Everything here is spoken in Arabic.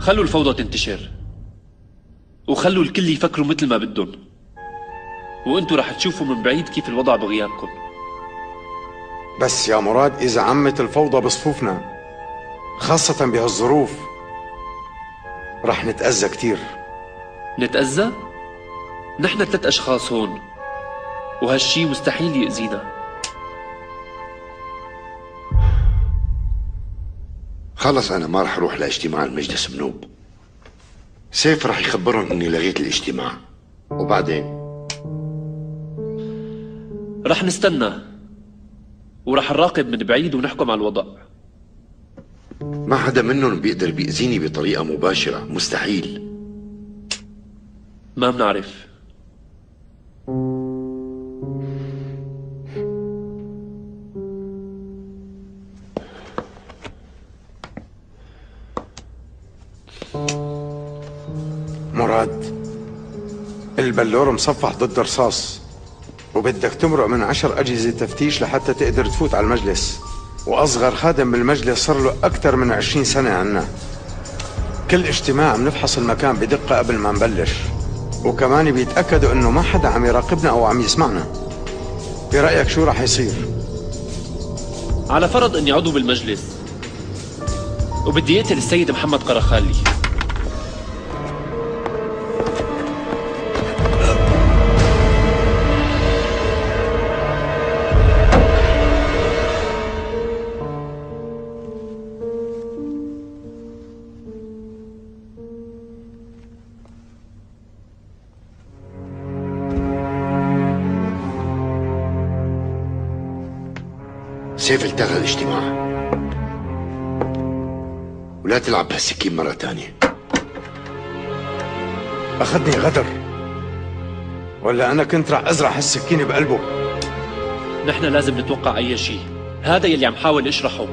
خلوا الفوضى تنتشر وخلوا الكل يفكروا مثل ما بدهم، وانتوا رح تشوفوا من بعيد كيف الوضع بغيابكم. بس يا مراد إذا عمت الفوضى بصفوفنا خاصة بهالظروف رح نتأذى كتير. نتأذى؟ نحن 3 أشخاص هون وهالشي مستحيل يأذينا. خلص أنا ما رح أروح لاجتماع المجلس بنوب. سيف رح يخبرهم إني لغيت الاجتماع، وبعدين رح نستنى ورح نراقب من بعيد ونحكم على الوضع. ما حدا منهم بيقدر بيأذيني بطريقة مباشرة، مستحيل. ما بنعرف. مراد البلور مصفح ضد رصاص، وبدك تمرق من 10 أجهزة تفتيش لحتى تقدر تفوت على المجلس، وأصغر خادم بالمجلس صار له أكثر من 20 سنة عنا. كل اجتماع بنفحص المكان بدقة قبل ما نبلش، وكمان بيتأكدوا إنه ما حدا عم يراقبنا أو عم يسمعنا. برأيك شو رح يصير؟ على فرض إني عضو بالمجلس وبدي يقتل السيد محمد قرخالي، سيف التغى الاجتماع، ولا تلعب بهالسكين مرة تانية. أخذني غدر ولا أنا كنت رح أزرع هالسكينة بقلبه؟ نحن لازم نتوقع أي شيء، هذا يلي عم حاول أشرحه.